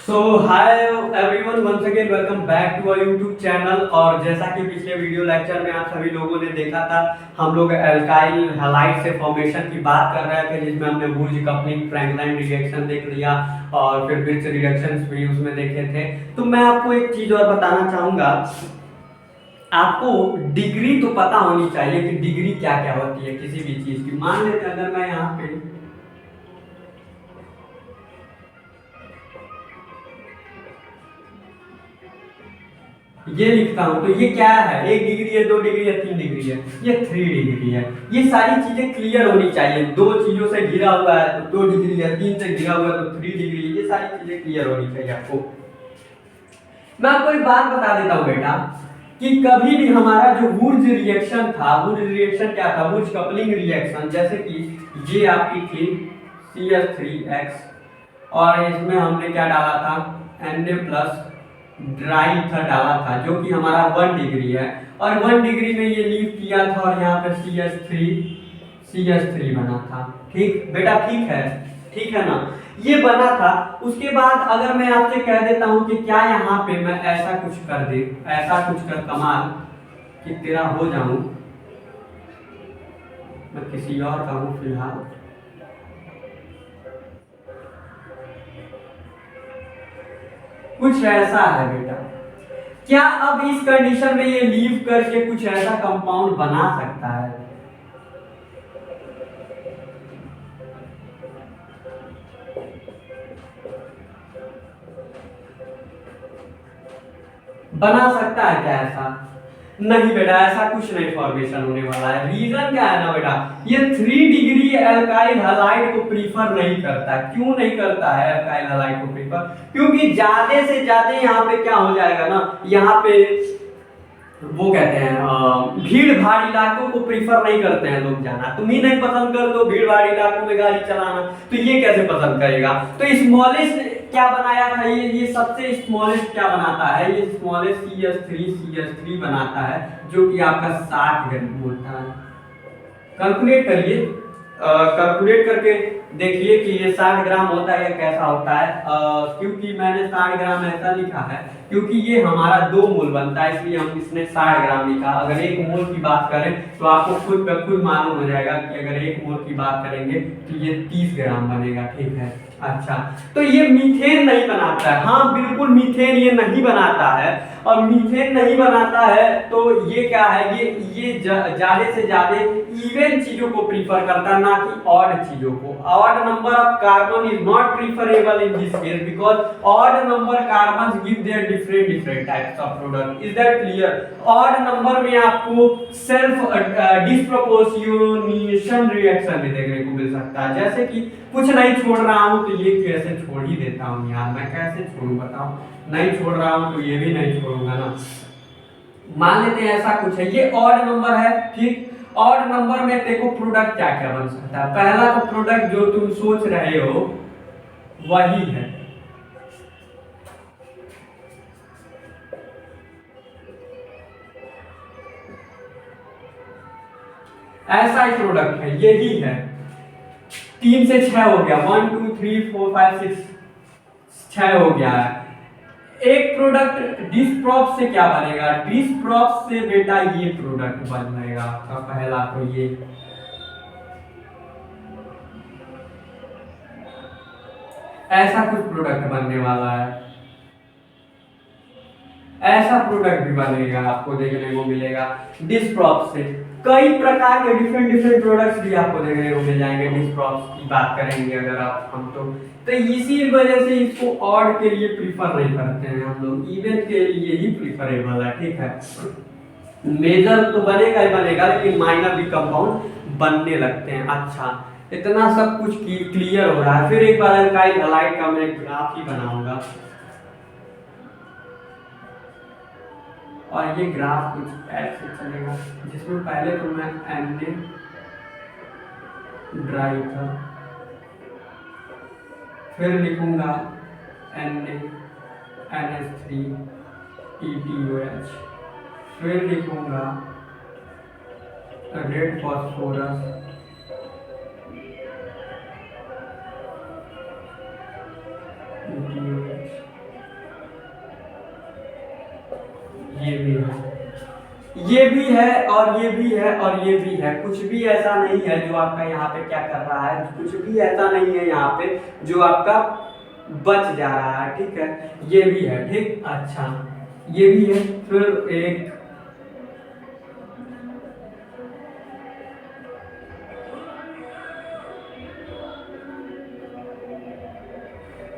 So hi everyone, once again welcome back to our YouTube channel. और जैसा कि पिछले वीडियो लेक्चर में आप सभी लोगों ने देखा था, हम लोग एल्काइल हैलाइड से फॉर्मेशन की बात कर रहे थे, जिसमें हमने वुर्ज कपलिंग, फ्रैंकलाइन रिएक्शन देख लिया और फिर बिट्स रिएक्शंस भी उसमें देखे थे। तो मैं आपको एक चीज और बताना चाहूंगा। आपको डिग्री तो पता होनी चाहिए कि डिग्री क्या क्या होती है किसी भी चीज की। मान लेते हैं अगर मैं यहाँ पे ये लिखता हूं तो ये क्या है, 1 डिग्री है, 2 डिग्री है, 3 डिग्री है, ये 3 डिग्री है। ये सारी चीजें क्लियर होनी चाहिए। दो चीजों से घिरा हुआ है तो 2 डिग्री है, 3 से घिरा हुआ है तो 3 डिग्री। ये सारी चीजें क्लियर होनी चाहिए आपको। मैं आपको एक बात बता देता हूं बेटा, कि कभी भी हमारा जो वुर्ज रिएक्शन था, वुर्ज रिएक्शन क्या था, वुर्ज कपलिंग रिएक्शन, जैसे कि ये आपकी थी CH3X और इसमें हमने क्या डाला था, Na प्लस ड्राई ईथर डाला था, जो कि हमारा 1 डिग्री है। और 1 डिग्री में ये लीव किया था और यहाँ पे CH3 बना था। ठीक बेटा, ठीक है ना, ये बना था। उसके बाद अगर मैं आपसे कह देता हूं कि क्या यहाँ पे मैं ऐसा कुछ कर दे, ऐसा कुछ कर कमाल कि तेरा हो जाऊं, मैं किसी और का हूं फिलहाल, कुछ ऐसा है बेटा। क्या अब इस कंडीशन में ये लीव करके कुछ ऐसा कंपाउंड बना सकता है? बना सकता है क्या ऐसा? नहीं बेटा, ऐसा कुछ नहीं फॉर्मेशन होने वाला है। रीजन क्या है ना बेटा, ये 3 डिग्री एल्काइल हैलाइड को प्रीफर नहीं करता। क्यों नहीं करता है एल्काइल हैलाइड को प्रीफर? क्योंकि ज्यादा से ज्यादा यहाँ पे क्या हो जाएगा ना, यहाँ पे वो कहते हैं भीड़ भाड़ इलाकों को प्रीफर नहीं करते हैं लोग जाना। तुम ही नहीं पसंद कर दो भीड़ भाड़ इलाकों में गाड़ी चलाना, तो ये कैसे पसंद करेगा? तो स्मॉलेस्ट क्या बनाया था, ये सबसे स्मॉलेस्ट क्या बनाता है, ये स्मॉलेस्ट CH3 बनाता है, जो कि आपका 60 ग्राम बोलता है। कैलकुलेट करिए, कैलकुलेट करके देखिए कि ये 60 ग्राम होता है या कैसा होता है। क्योंकि मैंने 60 ग्राम ऐसा लिखा है क्योंकि ये हमारा 2 मोल बनता है, इसलिए हम इसने 60 ग्राम लिखा। अगर 1 मोल की बात करें तो आपको खुद ब खुद मालूम हो जाएगा कि अगर 1 मोल की बात करेंगे तो ये 30 ग्राम बनेगा। ठीक है, अच्छा, तो ये मीथेन नहीं बनाता है। हाँ बिल्कुल, मीथेन ये नहीं बनाता है। और मीथेन नहीं बनाता है तो ये क्या है, ये ज्यादा से ज्यादा इवन चीजों को प्रीफर करता है, ना कि ऑड चीजों को। Odd number of carbon is not preferable in this case because odd number carbon give their different types of product. Is that clear? Odd number में आपको सेल्फ डिस्प्रोपोर्शनेशन रिएक्शन भी देखने को मिल सकता है। जैसे कि कुछ नहीं छोड़ रहा हूं तो ये कैसे छोड़ ही देता हूं यार, मैं कैसे छोड़ू बताओ? नहीं छोड़ रहा हूं तो ये भी नहीं छोड़ूंगा ना। मान लेते हैं ऐसा कुछ है, ये ऑड नंबर है। ठीक, ऑड नंबर में देखो प्रोडक्ट क्या क्या बन सकता है। पहला तो प्रोडक्ट जो तुम सोच रहे हो वही है, ऐसा ही प्रोडक्ट है, यही है। 3 से 6 हो गया, 1 2 3 4 5 6, 6 हो गया है। एक प्रोडक्ट डिस्प्रॉप से क्या बनेगा, डिस्प्रॉप से बेटा ये प्रोडक्ट बनेगा आपका पहला। तो ये ऐसा कुछ प्रोडक्ट बनने वाला है, ऐसा प्रोडक्ट भी बनेगा, आपको देखने को मिलेगा डिस्प्रॉप से। कई प्रकार के डिफरेंट प्रोडक्ट्स भी आपको देखने को मिल जाएंगे डिस्प्रॉप की बात करेंगे अगर आप हम तो इसी वजह से इसको ऑड के लिए प्रीफर नहीं करते हैं हम लोग, इवन के लिए ही प्रीफरेबल है। ठीक है, मेजर तो बनेगा ही बनेगा, लेकिन माइनर भी कंपाउंड बनने लगते हैं। अच्छा, इतना सब कुछ क्लियर हो रहा है। फिर एक बार एल्काइल हैलाइड का मैं ग्राफ ही बनाऊंगा, और ये ग्राफ कुछ ऐसे चलेगा जिसमें पहले तो मैं Na ड्राई था, फिर लिखूंगा NH3 ETOH, फिर लिखूंगा रेड फॉस्फोरस ETOH, ये भी है और ये भी है और ये भी है, कुछ भी ऐसा नहीं है जो आपका यहाँ पे क्या कर रहा है, कुछ भी ऐसा नहीं है यहाँ पे जो आपका बच जा रहा है, ठीक है। ये भी है, ठीक, अच्छा ये भी है, फिर एक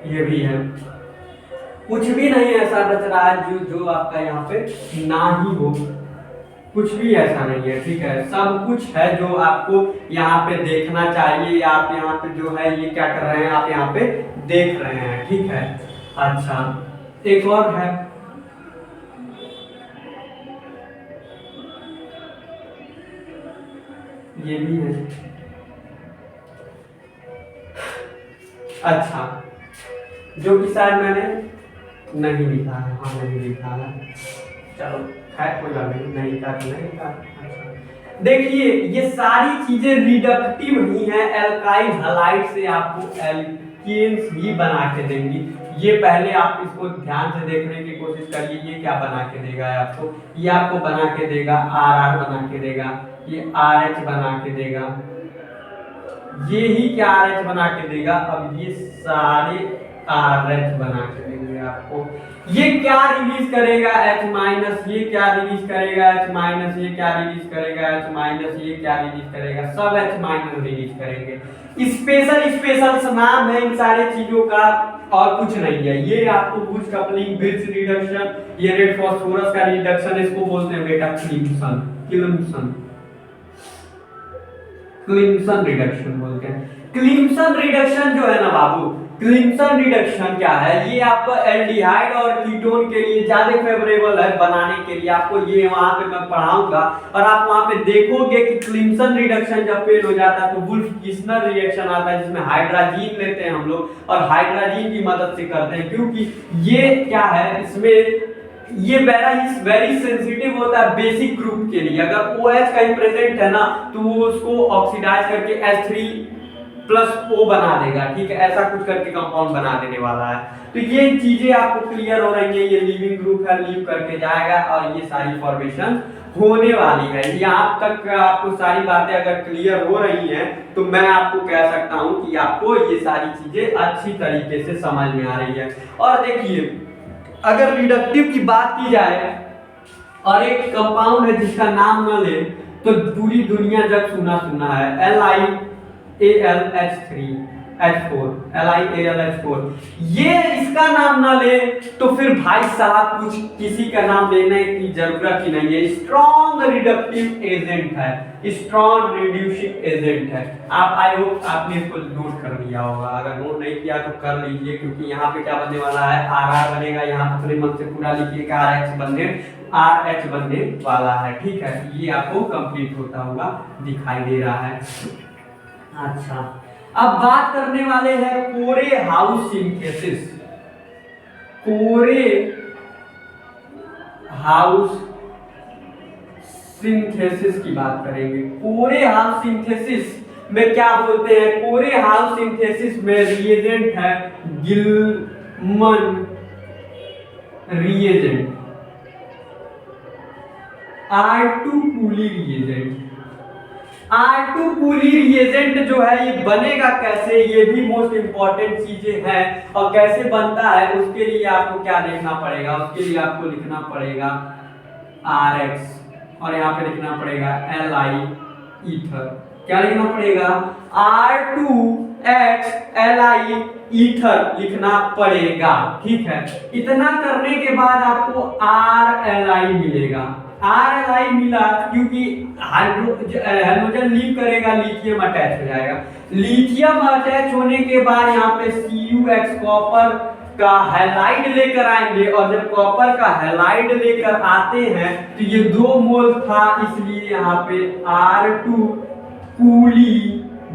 ये भी है, कुछ भी नहीं ऐसा बच रहा है जो जो आपका यहाँ पे ना ही हो, कुछ भी ऐसा नहीं है, ठीक है। सब कुछ है जो आपको यहाँ पे देखना चाहिए, आप यहाँ पे जो है ये क्या कर रहे हैं, आप यहाँ पे देख रहे हैं, ठीक है। अच्छा एक और है, ये भी है, अच्छा जो कि शायद मैंने नहीं लिखा है, हाँ नहीं लिखा है, चलो खैर कोई बात नहीं लिखा तो नहीं लिखा। अच्छा देखिए ये सारी चीजें रिडक्टिव ही हैं, एल्काइल हैलाइड से आपको एल्केन्स ही बना के देंगी। ये पहले आप इसको ध्यान से देखने की कोशिश करिए, ये क्या बना के देगा आपको, ये आपको बना के देगा आर बना के देगा, ये RH बना के देगा, ये ही क्या RH बना के देगा। अब ये सारे RH बना के देंगे आपको। ये क्या रिलीज करेगा H-, ये क्या रिलीज करेगा H-, ये क्या रिलीज करेगा H-, ये क्या रिलीज करेगा, सब H- रिलीज करेंगे। स्पेशल नाम है इन सारे चीजों का और कुछ नहीं है। ये आपको कुछ कपलिंग, ब्रिज रिडक्शन, ये रेड फास्फोरस का रिडक्शन, इसको बोलते हैं बेटा क्लिम्सन रिडक्शन बोलते हैं। क्लिम्सन रिडक्शन जो है ना बाबू, क्लिम्सन रिडक्शन क्या है, ये आपको एल्डिहाइड और कीटोन के लिए ज्यादा फेवरेबल है बनाने के लिए। आपको ये वहां पे मैं पढ़ाऊंगा और आप वहां पे देखोगे कि क्लिम्सन रिडक्शन जब फेल हो जाता है तो वुल्फ-किस्नर रिएक्शन आता है, जिसमें हाइड्राजीन लेते हैं हम लोग और हाइड्राजीन की मदद से करते हैं, क्योंकि ये क्या है, इसमें ये वेरी सेंसिटिव होता है बेसिक ग्रुप के लिए। अगर OH कहीं प्रेजेंट है ना तो वो उसको ऑक्सीडाइज करके H3+O बना देगा, ठीक है, ऐसा कुछ करके कंपाउंड बना देने वाला है। तो ये चीजें आपको क्लियर हो रही है, ये लिविंग ग्रुप है, लीव करके जाएगा और ये सारी फॉर्मेशन होने वाली है। यहाँ तक आपको सारी बातें अगर क्लियर हो रही हैं तो मैं आपको कह सकता हूँ कि आपको ये सारी चीजें अच्छी तरीके से समझ में आ रही है। और देखिए अगर रिडक्टिव की बात की जाए और एक कंपाउंड है जिसका नाम न ले तो पूरी दुनिया जब सुना है, LiAlH4, ये इसका नाम ना ले तो फिर भाई साहब कुछ किसी का नाम लेने की जरूरत ही नहीं है। स्ट्रॉन्ग रिडक्टिव एजेंट है, स्ट्रॉन्ग रिड्यूसिंग एजेंट है। आप आई होप आपने इसको नोट कर लिया होगा, अगर नोट नहीं किया तो कर लीजिए, क्योंकि यहाँ पे क्या बनने वाला है, RR बनेगा। यहाँ अपने मन से पूरा लिखिएगा, RH बनने वाला है, ठीक है। ये आपको कंप्लीट होता हुआ दिखाई दे रहा है। अच्छा अब बात करने वाले हैं कोरे हाउस सिंथेसिस। कोरे हाउस सिंथेसिस की बात करेंगे। कोरे हाउस सिंथेसिस में क्या बोलते हैं, कोरे हाउस सिंथेसिस में रिएजेंट है गिलमन रिएजेंट, R2 पूली रिएजेंट। R2 पूली रिएजेंट जो है ये बनेगा कैसे, ये भी मोस्ट इंपॉर्टेंट चीजें हैं। और कैसे बनता है उसके लिए आपको क्या देखना पड़ेगा, उसके लिए आपको लिखना पड़ेगा RX और यहाँ पे लिखना पड़ेगा Li ईथर। क्या लिखना पड़ेगा, R2X Li ईथर लिखना पड़ेगा, ठीक है। इतना करने के बाद आपको RLi मिलेगा। RLi मिला क्योंकि हाइड्रोजन लीव करेगा, लिथियम अटैच हो जाएगा। लिथियम अटैच होने के बाद यहाँ पे CuX कॉपर का हैलाइड लेकर आएंगे, और जब कॉपर का हैलाइड लेकर आते हैं तो ये 2 मोल था, इसलिए यहाँ पे R2 पूली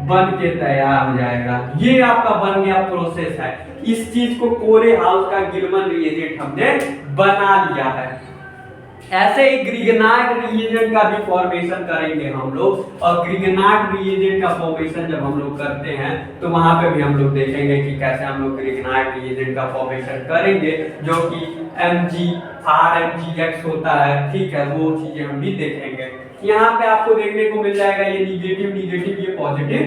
बन के तैयार हो जाएगा। ये आपका बन गया प्रोसेस है। इस चीज को कोरे हाउस का गिलमन रिएजेंट हमने बना लिया है। ऐसे ही ग्रिगनाट रिएजेंट का भी फॉर्मेशन करेंगे हम लोग, और ग्रिगनाट रिएजेंट का फॉर्मेशन जब हम लोग करते हैं तो वहां पे भी हम लोग देखेंगे कि कैसे हम लोग ग्रिगनाट रिएजेंट का फॉर्मेशन करेंगे, जो कि MgRMgX होता है, ठीक है, वो चीजें हम भी देखेंगे। यहाँ पे आपको देखने को मिल जाएगा ये निगेटिव निगेटिव, ये पॉजिटिव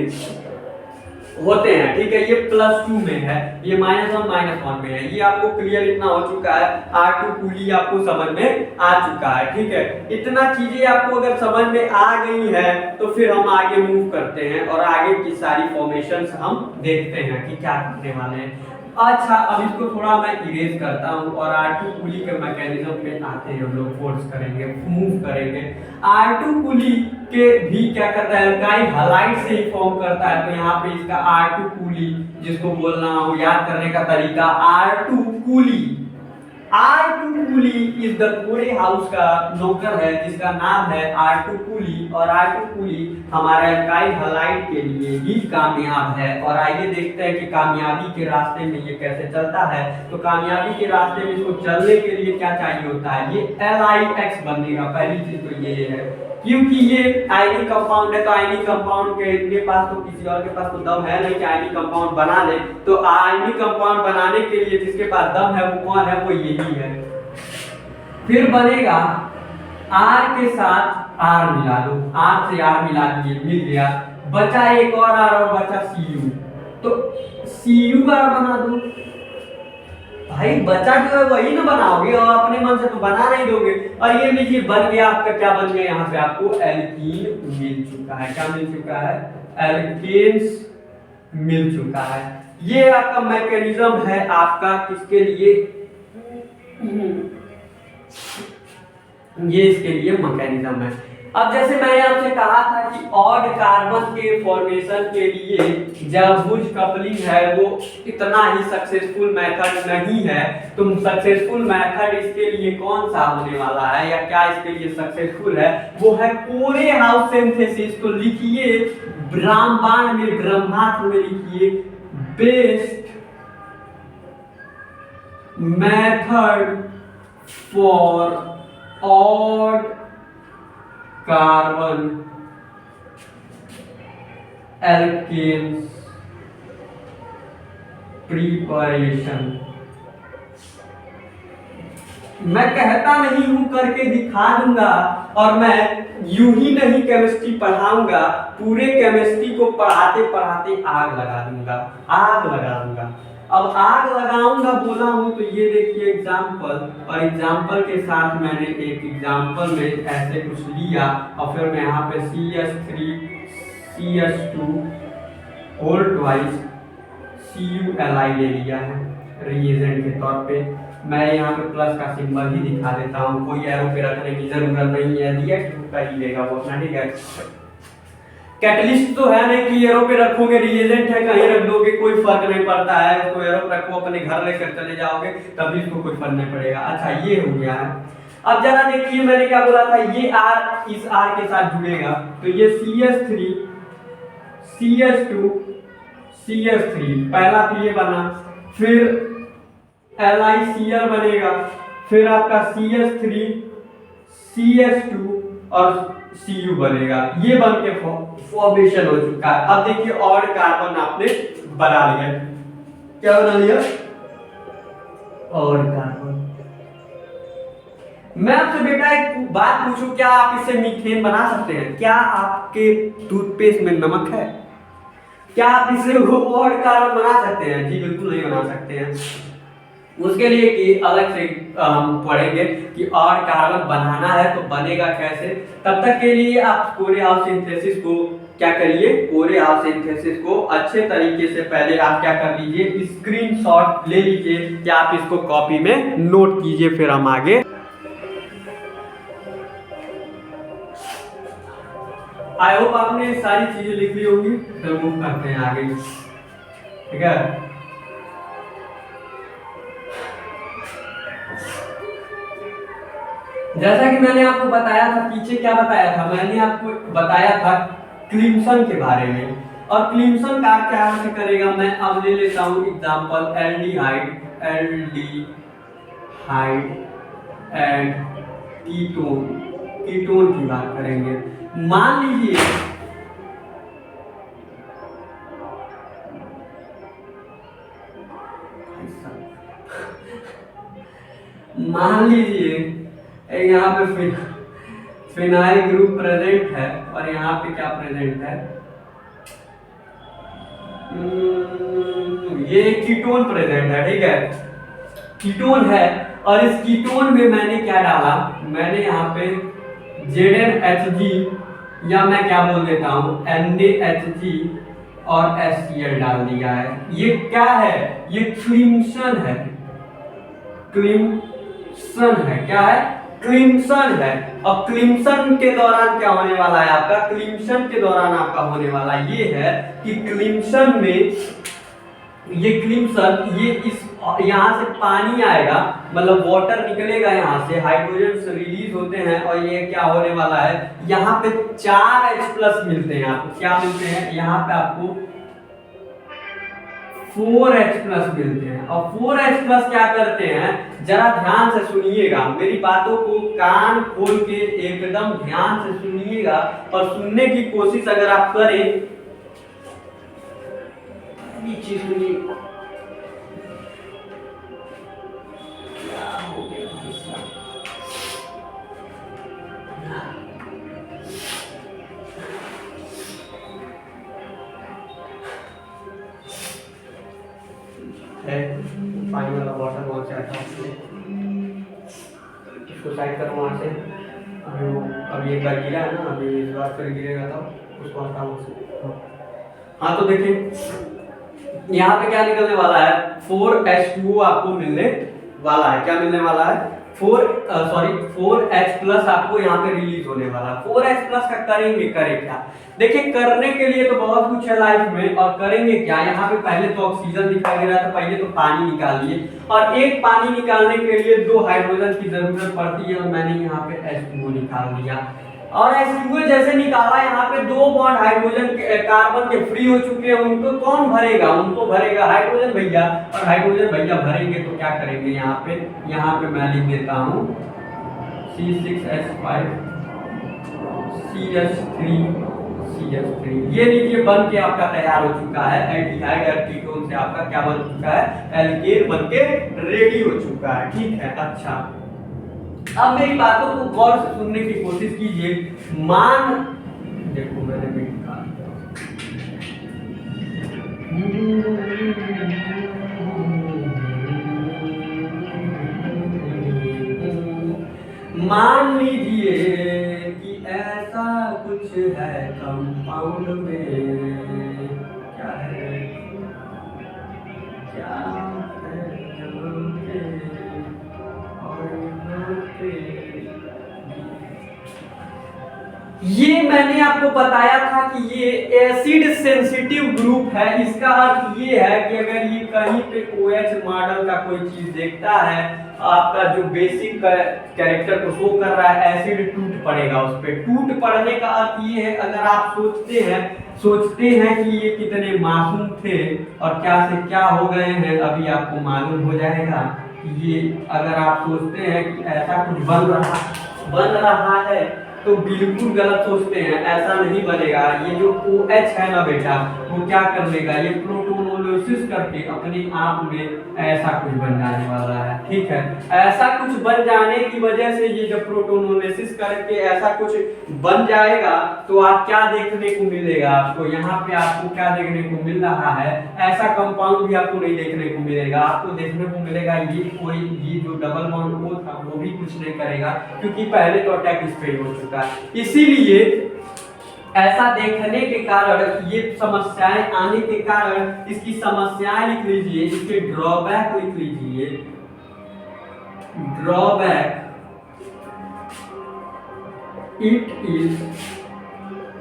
होते हैं, ठीक है। ये +2 में है, ये -1 -1 में है, ये आपको क्लियर इतना हो चुका है। R2 पुली आपको समझ में आ चुका है, ठीक है। इतना चीजें आपको अगर समझ में आ गई है तो फिर हम आगे मूव करते हैं और आगे की सारी फॉर्मेशंस हम देखते हैं कि क्या करने वाले हैं। अच्छा, अब इसको थोड़ा मैं इरेज करता हूँ और R2 पुली के मैकेनिज्म पे आते हैं हम लोग, फोर्स करेंगे, मूव करेंगे। R2 पुली के भी क्या करता है, अल्काइल हैलाइड से ही फॉर्म करता है, तो यहाँ पे इसका R2 पुली, जिसको बोलना हो याद करने का तरीका, R2 पुली। R2 पुली इस द कोरे हाउस का नौकर है जिसका नाम है R2 पुली, और R2 पुली हमारे अल्काइल हैलाइड के लिए ही कामयाब है। और आइए देखते हैं कि कामयाबी के रास्ते में ये कैसे चलता है। तो कामयाबी के रास्ते में इसको चलने के लिए क्या चाहिए होता है, ये LiX बनेगा। पहली चीज तो ये है, क्योंकि ये आयनिक कंपाउंड है, तो आयनिक कंपाउंड के पास तो किसी और के पास तो दम है नहीं कि आयनिक कंपाउंड बना ले। तो आयनिक कंपाउंड बनाने के लिए जिसके पास दम है वो कौन है, वो यही है। फिर बनेगा R के साथ R मिला दो, R से R मिला दिए, मिल गया, बचा एक और R और बचा Cu, तो CuR बना दो। भाई बचा जो है वही ना बनाओगे, और अपने मन से तो बना नहीं दोगे। और ये देखिए बन गया आपका, क्या बन गया, यहाँ पे आपको एल्कीन मिल चुका है। क्या मिल चुका है, एल्केन्स मिल चुका है। ये आपका मैकेनिज्म है आपका किसके लिए, ये इसके लिए मैकेनिज्म है। अब जैसे मैंने आपसे कहा था कि ऑड कार्बन के फॉर्मेशन के लिए जब बुश कपलिंग है वो इतना ही सक्सेसफुल मेथड नहीं है, तो सक्सेसफुल मेथड इसके लिए कौन सा होने वाला है, या क्या इसके लिए सक्सेसफुल है, वो है कोरे हाउस सिंथेसिस। तो लिखिए ब्राह्मण में, ब्रह्मास्त्र में लिखिए, best method for odd carbon alkenes preparation. मैं कहता नहीं हूं, करके दिखा दूंगा, और मैं यूं ही नहीं केमिस्ट्री पढ़ाऊंगा, पूरे केमिस्ट्री को पढ़ाते पढ़ाते आग लगा दूंगा, आग लगा दूंगा। अब आग लगाऊंगा बोला हूं तो ये देखिए एग्जाम्पल, और एग्जाम्पल के साथ मैंने एक एग्जाम्पल में ऐसे कुछ लिया, और फिर मैं यहाँ पे CH3 CH2 whole twice CuLi ले लिया है रिएजेंट के तौर पे। मैं यहाँ पे प्लस का सिंबल ही दिखा देता हूँ, कोई एरो पे रखने की जरूरत नहीं है, दिया कर ही लेगा वो अपना, ठीक है। कैटलिस्ट तो है नहीं कि एरो पे रखोगे, रिएजेंट है कहीं रख दोगे, कोई फर्क नहीं पड़ता है। उसको एरो पे रखो, अपने घर लेकर चले जाओगे, तभी इसको कोई फर्क नहीं पड़ेगा। अच्छा, ये हो गया है। अब जरा देखिए मैंने क्या बोला था, ये R इस R के साथ जुड़ेगा, तो ये CH3 CH2 CH3 पहला तो ये बना, फिर LiCl बनेगा, फिर आपका CH3 CH2 और Cu बनेगा। ये बन के फॉर्मेशन हो चुका है। अब देखिए और कार्बन आपने बना लिया, क्या बना लिया, और कार्बन। मैं आपसे बेटा एक बात पूछूं, क्या आप इससे मीथेन बना सकते हैं? क्या आपके टूथपेस्ट में नमक है? क्या आप इससे वो और कार्बन बना सकते हैं? जी बिल्कुल नहीं बना सकते हैं। उसके लिए कि अलग से हम पढ़ेंगे कि और कार्बन बनाना है तो बनेगा कैसे। तब तक के लिए आप कोरे हाउस सिंथेसिस को क्या करिए, कोरे हाउस सिंथेसिस को अच्छे तरीके से पहले आप क्या कर लीजिए, स्क्रीनशॉट ले लीजिए, या आप इसको कॉपी में नोट कीजिए, फिर हम आगे। आई होप आपने सारी चीजें लिख ली होंगी, फिर मूव करते हैं आगे, ठीक है। जैसा कि मैंने आपको बताया था, पीछे क्या बताया था, मैंने आपको बताया था क्लिम्सन के बारे में, और क्लिम्सन का क्या से करेगा, मैं अब ले लेता हूं example aldehyde and ketone, ketone की बात करेंगे। मान लीजिए मान लीजिए यहाँ पे फिनाइल ग्रुप प्रेजेंट है और यहाँ पे क्या प्रेजेंट है, ये कीटोन प्रेजेंट है, ठीक है, कीटोन है। और इस कीटोन में मैंने क्या डाला, मैंने यहाँ पे ZnHg या मैं क्या बोल देता हूँ NaHg और HCl डाल दिया है। ये क्या है, ये क्लिम्सन है, क्लिम्सन है, क्या है, क्लिम्सन है। और क्लिम्सन के दौरान क्या होने वाला है आपका, क्लिम्सन के दौरान आपका होने वाला ये है कि क्लिम्सन में ये क्लिम्सन, ये इस यहाँ से पानी आएगा, मतलब वाटर निकलेगा यहाँ से, हाइड्रोजन रिलीज होते हैं और ये क्या होने वाला है, यहाँ पे 4H+ मिलते हैं आपको, क्या मिलते हैं यहाँ पे आपको 4H+ मिलते हैं। और 4H+ क्या करते हैं, जरा ध्यान से सुनिएगा, मेरी बातों को कान खोल के एकदम ध्यान से सुनिएगा और सुनने की कोशिश अगर आप करें, नीचे सुनिए क्या हो गया है, पानी वाला बॉटल वहाँ से आता है, इसको साइड करो वहाँ से। अभी एक बार गिरा है ना, अभी इस बार फिर गिरेगा तो उसको हटाओ से। हाँ तो देखिए यहाँ पे क्या निकलने वाला है, 4H2O आपको मिलने वाला है, क्या मिलने वाला है, 4H+ आपको यहाँ पे रिलीज होने वाला है। 4H+ का करेंगे, करें क्या, देखिए करने के लिए तो बहुत कुछ है लाइफ में, और करेंगे क्या, यहाँ पे पहले तो ऑक्सीजन दिखाई दे रहा था, पहले तो पानी निकालिए, और एक पानी निकालने के लिए 2 हाइड्रोजन की जरूरत पड़ती है, और मैंने यहाँ पे H2O निकाल दिया। और H2O जैसे निकाला, यहाँ पे 2 बॉन्ड हाइड्रोजन कार्बन के फ्री हो चुके हैं, उनको कौन भरेगा, उनको भरेगा हाइड्रोजन भैया, और हाइड्रोजन भैया भरेंगे तो क्या करेंगे, यहाँ पे मैं लिख देता हूँ C6H5 CH3, ये लीजिए बन के आपका तैयार हो चुका है, एल्डिहाइड और कीटोन से आपका क्या बन चुका है, एल्केन बन के रेडी हो चुका है, ठीक है। अच्छा, अब मेरी बातों को गौर से सुनने की कोशिश कीजिए। मान देखो मैंने भी निकाल मान लीजिए कि ऐसा कुछ है कंपाउंड में, क्या है, क्या ये मैंने आपको बताया था कि ये एसिड सेंसिटिव ग्रुप है। इसका अर्थ ये है कि अगर ये कहीं पे OH मॉडल का कोई चीज देखता है, आपका जो बेसिक कैरेक्टर को शो कर रहा है, एसिड टूट पड़ेगा उस पे। टूट पड़ने का अर्थ ये है, अगर आप सोचते हैं कि ये कितने मासूम थे और क्या से क्या हो गए हैं, अभी आपको मालूम हो जाएगा कि ये, अगर आप सोचते हैं कि ऐसा कुछ बन रहा है तो बिल्कुल गलत सोचते हैं, ऐसा नहीं बनेगा। ये जो OH है ना बेटा, वो क्या कर लेगा, ये प्रोटोनोलिसिस करके अपने आप में ऐसा कुछ बन जाने वाला है, ठीक है। ऐसा कुछ बन जाने की वजह से ये जब प्रोटोनोलिसिस करके ऐसा कुछ बन जाएगा तो आप क्या देखने को मिलेगा, आपको यहाँ पे आपको क्या देखने को मिल रहा है, ऐसा कंपाउंड भी आपको नहीं देखने को मिलेगा। आपको देखने को मिलेगा ये जो डबल बॉन्ड O था वो भी कुछ नहीं करेगा, क्योंकि पहले तो अटैक इस पे हो चुका है। इसीलिए ऐसा देखने के कारण, ये समस्याएं आने के कारण, इसकी समस्याएं लिख लीजिए, इसके ड्रॉबैक लिख लीजिए। Drawback, it is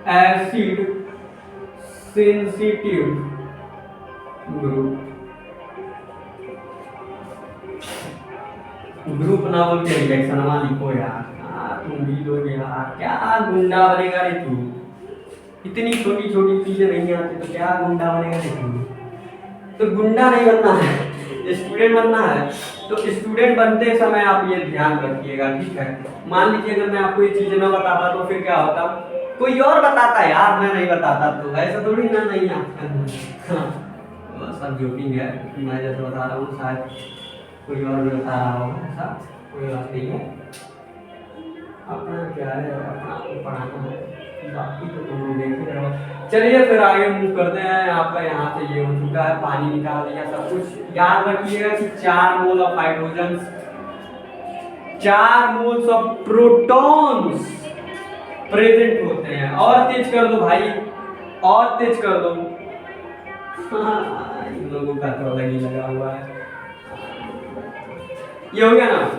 acid sensitive group ना बोल के रिएक्शन लिखो यार, तुम भी लोग यार, क्या गुंडा बनेगा रे तू, इतनी छोटी छोटी चीजें नहीं आती तो क्या गुंडा बनेगा रे तू। तो गुंडा नहीं बनना है, स्टूडेंट बनना है। तो स्टूडेंट बनते समय आप ये ध्यान रखिएगा, ठीक है। मान लीजिए अगर मैं आपको ये चीजें ना बताता तो फिर क्या होता, कोई और बताता यार, मैं नहीं बताता, तो ऐसा थोड़ी ना, नहीं आता। हाँ, सब जोकिंग है, मैं जैसे बता रहा हूँ शायद कोई और भी बता रहा होगा, ऐसा कोई बात नहीं है। अपना क्या है, अपना आपको पढ़ाना है, बाकी तो तुम लोग देख रहे हो। चलिए फिर आगे मूव करते हैं। आपका यहाँ से ये हो चुका है, पानी निकाल दिया, सब कुछ। याद रखिएगा कि 4 mole of hydrogen, 4 moles of protons present होते हैं। और तेज कर दो भाई, और तेज कर दो। इन लोगों का तो अलग ही लगा हुआ है। ये हो गया ना।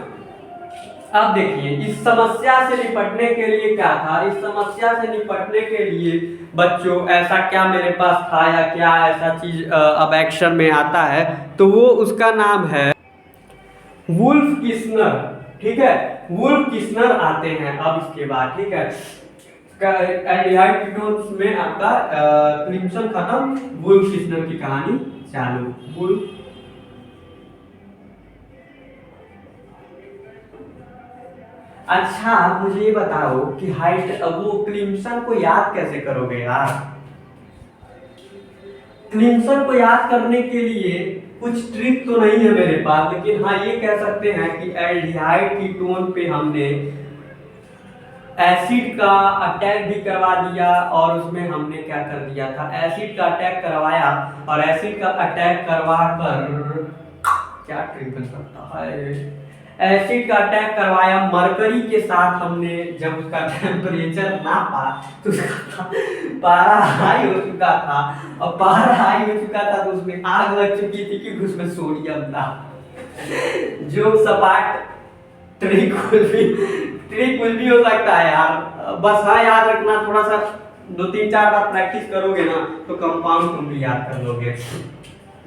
अब देखिए इस समस्या से निपटने के लिए क्या था, इस समस्या से निपटने के लिए बच्चों ऐसा क्या मेरे पास था या क्या ऐसा चीज अब एक्शन में आता है, तो वो उसका नाम है वुल्फ किस्नर, ठीक है। वुल्फ किस्नर आते हैं अब इसके बाद, ठीक है। एल्डिहाइड कीटोन्स में आपका क्रिम्सन खत्म, वुल्फ किस्नर की कहानी चालू। वुल्फ अच्छा मुझे ये बताओ कि हाइट वो क्लिम्सन को याद कैसे करोगे यार। क्लिम्सन को याद करने के लिए कुछ ट्रिक तो नहीं है मेरे पास, लेकिन हाँ ये कह सकते हैं कि एल्डिहाइड कीटोन पे हमने एसिड का अटैक भी करवा दिया, और उसमें हमने क्या कर दिया था, एसिड का अटैक करवाया, और एसिड का अटैक करवा कर क्या ट्रिक बन सकता है, एसिड का अटैक करवाया मरकरी के साथ हमने। जब उसका टेम्परेचर नापा तो उसका पारा हाई हो चुका था, और पारा हाई हो चुका था तो उसमें आग लग चुकी थी क्योंकि उसमें सोडियम था। जो सपाट ट्रिक कुछ भी हो सकता है यार, बस हाँ याद रखना, थोड़ा सा 2-3-4 बार प्रैक्टिस करोगे ना तो कंपाउंड तुम भी याद कर लोगे।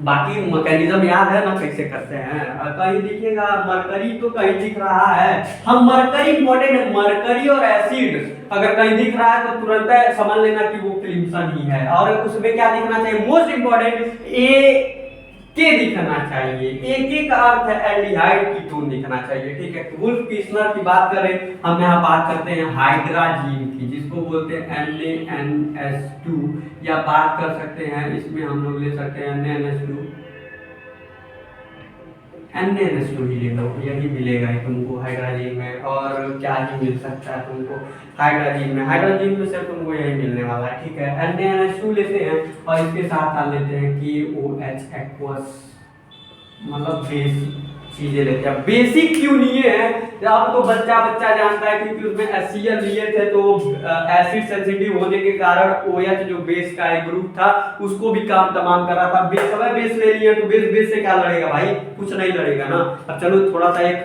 बाकी मैकेनिज्म याद है ना कैसे करते हैं। कहीं दिखेगा मरकरी तो कहीं दिख रहा है, हम मरकरी इंपॉर्टेंट है, मरकरी और एसिड अगर कहीं दिख रहा है तो तुरंत समझ लेना कि वो क्लिम्सन ही है। और उसमें क्या दिखना चाहिए, मोस्ट इंपॉर्टेंट ए के दिखना चाहिए, ए के का अर्थ है एल्डिहाइड कीटोन दिखना चाहिए, ठीक है। वुल्फ किस्नर की बात करें, हम यहाँ बात करते हैं हाइड्राजीन की, जिसको बोलते हैं NaNS2, या बात कर सकते हैं इसमें हम लोग ले सकते हैं NaNS2 ही ले लो, यही मिलेगा ही तुमको हाइड्राजीन में। और क्या ही मिल सकता है तुमको हाइड्राजीन में सिर्फ तुमको यही मिलने वाला है, ठीक है। NaNS2 लेते हैं और इसके साथ डाल लेते हैं KOH एक्वस, मतलब बेसिक चीजें लेते हैं। बेसिक क्यों लिए हैं, अब तो बच्चा जानता है क्योंकि उसमें HCl लिए थे, तो एसिड सेंसिटिव होने के कारण OH जो बेस का एक ग्रुप था उसको भी काम तमाम कर रहा था। बेस ले लिए तो बेस से क्या लड़ेगा भाई, कुछ नहीं लड़ेगा ना। अब चलो थोड़ा सा एक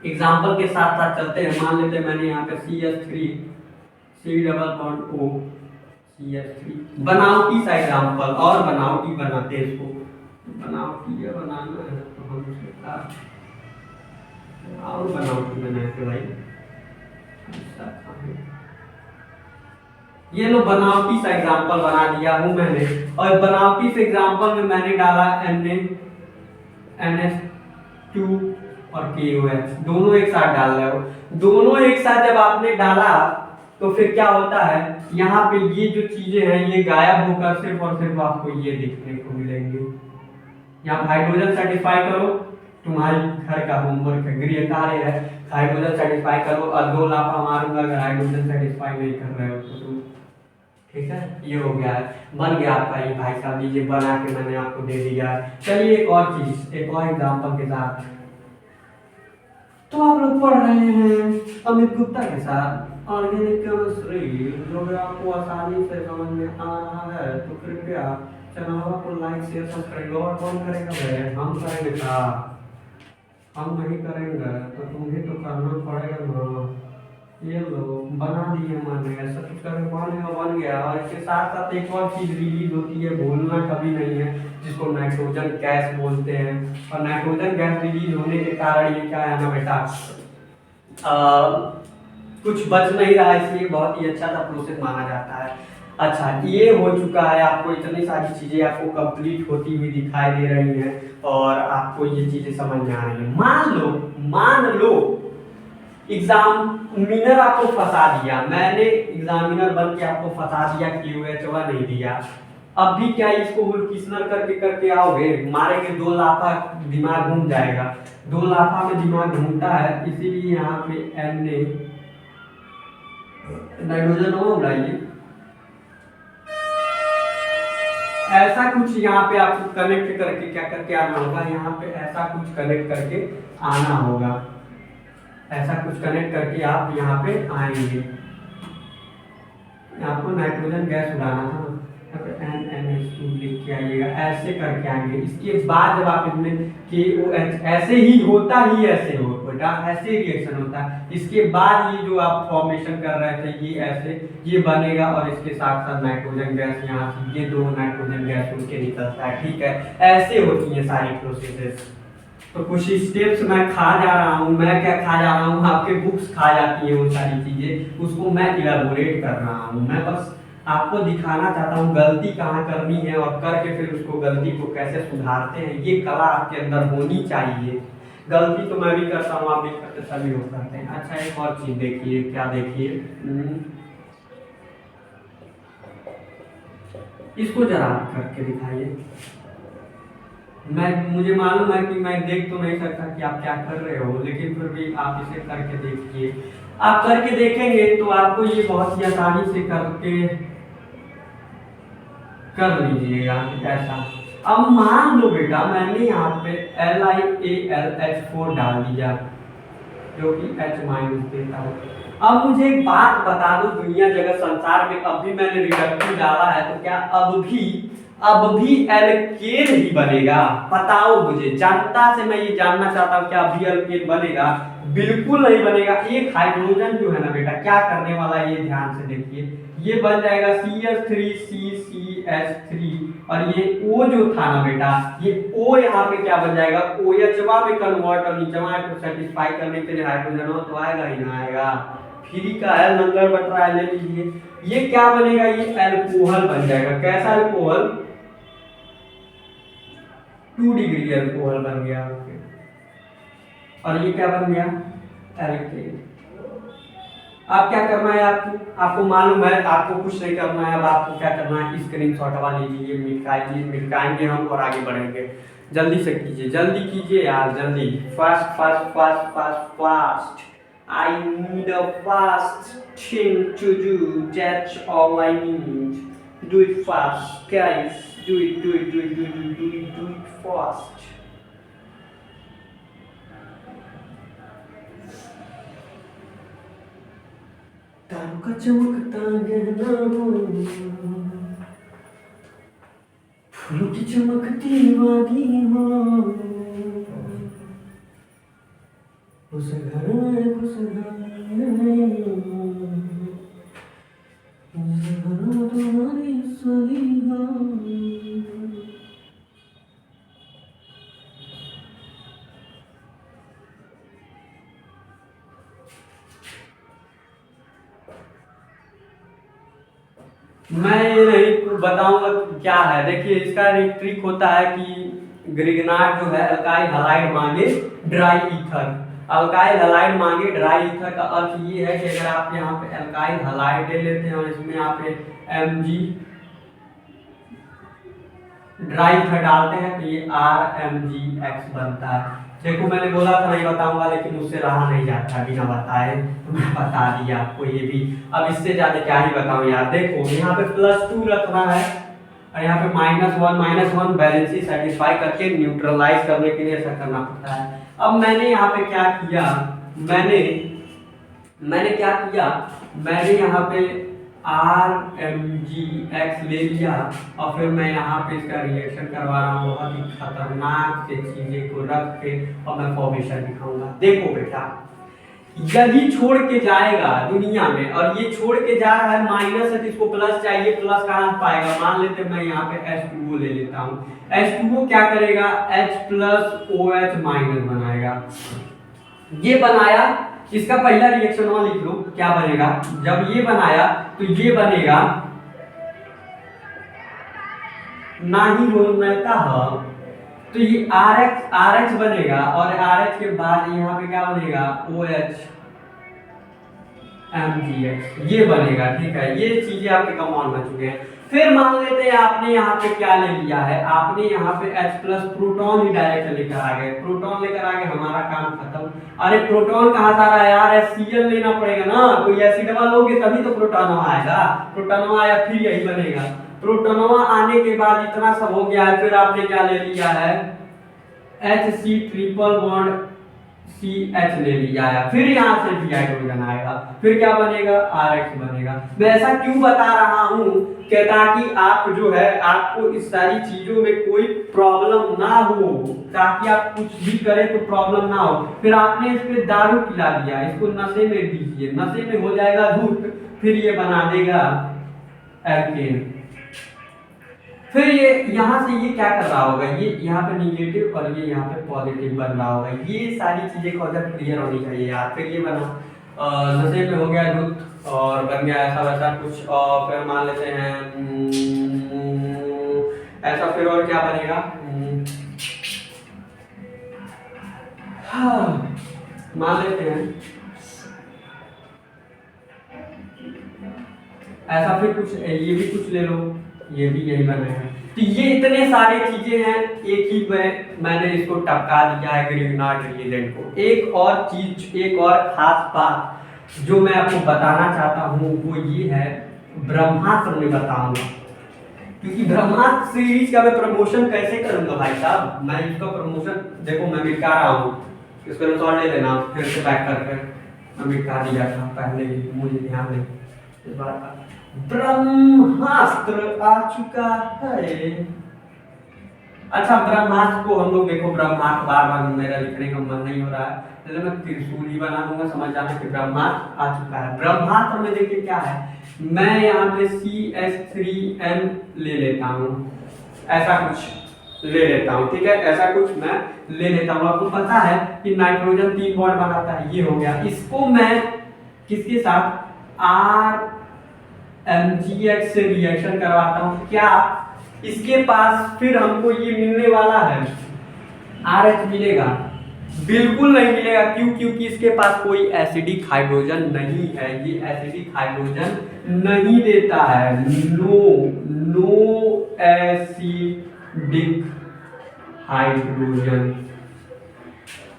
एग्जांपल के साथ साथ चलते हैं। मान लेते हैं मैंने यहाँ पे CH3 C double bond O CH3, बनावटी सा एग्जांपल, और बनावटी बनाते हैं इसको, बनावटी है बनाना है तो हम और बनावटी बनाते भाई। ये लो बनावटी सा एग्जांपल बना दिया हूं मैंने, और बनावटी से एग्जांपल में मैंने डाला NaNS2 और KOH, दोनों एक साथ डाल रहे हो। दोनों एक साथ जब आपने डाला तो फिर क्या होता है, यहाँ पे ये जो चीजें हैं ये गायब होकर सिर्फ और सिर्फ आपको ये देखने को मिलेंगे। यहाँ हाइड्रोजन सेटिस्फाई करो, तुम्हारे घर का होमवर्क है, गृह कार्य है, हाइड्रोजन सेटिस्फाई करो, और 2 लाफा मारूंगा अगर हाइड्रोजन सेटिस्फाई नहीं कर रहे हो तो तुम, ठीक है। ये हो गया है, बन गया आपका ये भाई साहब, ये बना के मैंने आपको दे दिया। चलिए एक और चीज, एक और एग्जांपल के साथ, तो आप लोग पढ़ रहे हैं अमित गुप्ता के साथ ऑर्गेनिक केमिस्ट्री, जो भी आपको आसानी से समझ में आ रहा है तो कृपया चैनल को लाइक शेयर सब्सक्राइब, और कौन करेगा भाई, हम करेंगे क्या, हम नहीं करेंगे तो तुम्हें तो करना पड़ेगा ना। ये लो बना दिए मैंने, ऐसा कुछ करके बन गया। और इसके साथ साथ एक और चीज रिलीज होती है, भूलना कभी नहीं है, जिसको नाइट्रोजन गैस बोलते हैं। और नाइट्रोजन गैस रिलीज होने के कारण ये क्या है ना बेटा, कुछ बच नहीं रहा, इसलिए बहुत ही अच्छा सा प्रोसेस माना जाता है। अच्छा, ये हो चुका है, आपको इतनी सारी चीज़ें आपको कंप्लीट होती हुई दिखाई दे रही हैं और आपको ये चीज़ें समझ में आ रही हैं। मान लो एग्जामिनर आपको फंसा दिया, मैंने एग्जामिनर बन के आपको फंसा दिया, QH1 नहीं दिया। अब भी क्या इसको क्वेश्चनर करके करके आओगे, मारेंगे 2 लाफा, दिमाग घूम जाएगा। 2 लाफा में दिमाग घूमता है, इसीलिए यहाँ पे एम ने नाइट्रोजन हो बनाइए। ऐसा कुछ यहाँ पे आपको कनेक्ट करके क्या करके आना होगा, यहाँ पे ऐसा कुछ कनेक्ट करके आना होगा, ऐसा कुछ कनेक्ट करके आप यहाँ पे आएंगे। आपको नाइट्रोजन गैस उड़ाना था, NH2 लिख के आइएगा, ऐसे करके आएंगे। इसके बाद जब आप इसमें KOH, ऐसे ही होता ही ऐसे हो बेटा, ऐसे रिएक्शन होता है। इसके बाद ये जो आप फॉर्मेशन कर रहे थे, ये ऐसे ये बनेगा और इसके साथ साथ नाइट्रोजन गैस यहाँ से ये 2 नाइट्रोजन गैस उड़ के निकलता है। ठीक है, ऐसे होती है सारी प्रोसेसेस। तो कुछ स्टेप्स मैं खा जा रहा हूँ, मैं क्या खा जा रहा हूँ, आपके बुक्स खा जाती है वो सारी चीजें, उसको मैं इलाबोरेट कर रहा हूँ। मैं बस आपको दिखाना चाहता हूँ गलती कहाँ करनी है और करके फिर उसको गलती को कैसे सुधारते हैं, ये कला आपके अंदर होनी चाहिए। गलती तो मैं भी करता हूँ, आप भी करते, सभी लोग करते हैं। अच्छा, एक और चीज देखिए, क्या देखिए, इसको जरा करके दिखाइए। मुझे मालूम है कि मैं देख तो नहीं सकता कि आप क्या कर रहे हो, लेकिन फिर भी आप इसे करके देखिए। आप करके देखेंगे तो आपको ये बहुत ही आसानी से करके कर लीजिएगा ऐसा। अब मान लो बेटा मैंने यहाँ पे LiAlH4 डाल दिया, जो कि H- देता है। अब मुझे एक बात बता दो, दुनिया जगत संसार में अब भी मैंने रिडक्टिव डाला है, तो क्या अब भी एल्केन ही बनेगा? बताओ मुझे, जनता से मैं ये जानना चाहता हूँ, क्या अभी एल्केन बनेगा? बिल्कुल नहीं बनेगा। एक हाइड्रोजन जो है ना बेटा, क्या करने वाला है, ये ध्यान से देखिए, ये बन जाएगा CH3CCH3, और ये O जो था ना बेटा, ये O यहाँ पे क्या बन जाएगा, OH में कन्वर्ट, और नीचवा को सेटिस्फाई करने के लिए हाइड्रोजन तो आएगा ही ना आएगा, फ्री का है, नंबर बट रहा है, ले लीजिए। ये क्या बनेगा, ये अल्कोहल बन जाएगा। कैसा अल्कोहल? 2 डिग्री अल्कोहल बन गया। और ये क्या बन गया, एल्केन। अब क्या करना है आपको मालूम है, आपको कुछ नहीं करना है। अब आपको क्या करना है, स्क्रीनशॉट वाला लीजिए, मिटाएंगे हम और आगे बढ़ेंगे। जल्दी से कीजिए, जल्दी कीजिए यार, जल्दी, fast fast fast fast fast. I need a fast thing to do. That's all I need. Do it fast, guys. Do it fast. तारों का चमकता गहना हो, फूलों की चमकती वादी हो, उस घर में तुम्हारी सही हो। मैं ये नहीं बताऊंगा क्या है। देखिए, इसका एक ट्रिक होता है कि ग्रिगनाट जो है अल्काइल हैलाइड मांगे ड्राई ईथर। अल्काइल हैलाइड मांगे ड्राई ईथर का अर्थ ये है कि अगर आप यहाँ पे अल्काइल हैलाइड ले लेते हैं और इसमें आप Mg ड्राई ईथर डालते हैं तो ये RMgX बनता है। देखो, मैंने बोला था नहीं बताऊंगा, लेकिन उससे रहा नहीं जाता बिना बताए, तो मैं बता दिया आपको ये भी। अब इससे ज्यादा क्या ही बताऊं यार। देखो, यहाँ पे +2 रखना है और यहाँ पे -1 बैलेंस सेटिस्फाई करके न्यूट्रलाइज करने के लिए ऐसा करना पड़ता है। अब मैंने यहाँ पे क्या किया, मैंने यहाँ पे RMgX ले लिया और फिर मैं यहाँ पे इसका रिएक्शन करवा रहा हूँ बहुत ही खतरनाक से चीजें को रख के, और मैं फॉर्मेशन दिखाऊंगा। देखो बेटा, यही छोड़ के जाएगा दुनिया में, और ये छोड़ के जा रहा है माइनस है, तो इसको प्लस चाहिए, प्लस कहाँ पाएगा। मान लेते मैं यहाँ पे H2O ले लेता हूँ। H2O क्या करेगा, H+OH- बनाएगा। ये बनाया, इसका पहला रिएक्शन वहां लिख लो क्या बनेगा। जब ये बनाया तो ये बनेगा ना ही मिलता है, तो ये आर एच बनेगा और आर एच के बाद यहाँ पे क्या बनेगा, O H M G H, ये बनेगा। ठीक है, ये चीजें आपके कॉमन बन चुके हैं। फिर मान लेते हैं आपने यहाँ पे क्या ले लिया है, आपने यहाँ पे H प्लस प्रोटॉन ही डायरेक्ट लेकर आ गए, प्रोटॉन लेकर आ गए, हमारा काम खत्म। अरे प्रोटॉन कहाँ से आ रहा है यार, HCl लेना पड़ेगा ना, कोई एसिडवा लोगे तभी तो प्रोटॉनवा आएगा, प्रोटॉनवा आया फिर यही बनेगा। प्रोटॉनवा आने के बाद इतना सब हो गया है, फिर आपने क्या ले लिया है, HC ट्रिपल बॉन्ड CH ले लिया है, फिर यहाँ से भी हाइड्रोजन आएगा, फिर क्या बनेगा, RH बनेगा। मैं ऐसा क्यों बता रहा हूँ कि ताकि आप जो है आपको इस सारी चीजों में कोई प्रॉब्लम ना हो, ताकि आप कुछ भी करें तो प्रॉब्लम ना हो। फिर आपने इस पे दारू पिला दिया, इसको नशे में दीजिए, नशे में हो जाएगा धूप, फिर ये बना देगा एल्केन। फिर ये यहाँ से ये क्या कर रहा होगा, ये यहाँ पे निगेटिव और ये यहाँ पे पॉजिटिव बन रहा होगा। ये सारी चीजें कॉन्सेप्ट क्लियर होनी चाहिए यार। फिर ये बना नशे में हो गया दूध और बन गया ऐसा वैसा कुछ, और फिर मान लेते हैं ऐसा, फिर और क्या बनेगा, हाँ मान लेते हैं ऐसा, फिर कुछ ये भी कुछ ले लो, ये भी यही बना है। तो ये इतने सारे चीजें हैं, एक ही मैंने इसको टपका दिया है ग्रिग्नार्ड रिएजेंट को। एक और चीज, एक और खास बात जो मैं आपको बताना चाहता हूँ वो ये है, ब्रह्मास्त्र में बताऊंगा, क्योंकि ब्रह्मास्त्र सीरीज का मैं प्रमोशन कैसे करूंगा भाई साहब। मैं इसका प्रमोशन देखो मैं मिटा रहा हूँ, इसको रिकॉर्ड ले लेना फिर से बैक करके, मैं मिटा दिया था पहले ही, मुझे ध्यान नहीं इस बात का। ब्रह्मास्त्र आ चुका है। अच्छा ब्रह्मास्त्र को हम लोग देखो, ब्रह्मास्त्र बार बार मेरा लिखने का मन नहीं हो रहा है, इसलिए मैं त्रिशूल ही बना दूंगा, समझ जाना कि ब्रह्मास्त्र आ चुका है। ब्रह्मास्त्र में देखिए क्या है, मैं यहाँ पे CH3N ले लेता हूँ, ऐसा कुछ ले लेता हूँ, ठीक है, ऐसा कुछ मैं ले लेता हूँ। आपको पता है कि नाइट्रोजन 3 बॉन्ड बनाता है, ये हो गया। इसको मैं किसके साथ, RMgH से रिएक्शन करवाता हूँ, क्या इसके पास फिर हमको ये मिलने वाला है, RH मिलेगा? बिल्कुल नहीं मिलेगा। क्यों? क्योंकि इसके पास कोई एसिडिक हाइड्रोजन नहीं है, ये एसिडिक हाइड्रोजन नहीं देता है, नो एसिडिक हाइड्रोजन।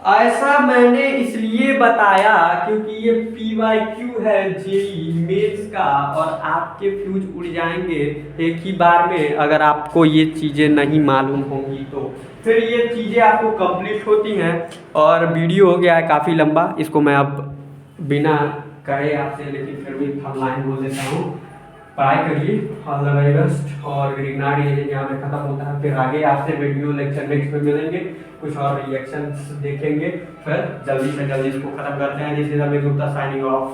ऐसा मैंने इसलिए बताया क्योंकि ये PYQ है जेईई मेंस का, और आपके फ्यूज उड़ जाएंगे एक ही बार में अगर आपको ये चीज़ें नहीं मालूम होंगी तो। फिर ये चीज़ें आपको कंप्लीट होती हैं, और वीडियो हो गया है काफ़ी लंबा, इसको मैं अब बिना कहे आपसे, लेकिन फिर भी थंबनेल बोल देता हूँ। पढ़ाई करिए, ऑल द वेरी बेस्ट। और ग्रिग्नार्ड रिएजेंट यहाँ पे खत्म होता है, फिर आगे आपसे वीडियो लेक्चर नेक्स्ट में मिलेंगे, कुछ और रिएक्शंस देखेंगे, फिर जल्दी से जल्दी इसको खत्म करते हैं। This is Amit Gupta signing off.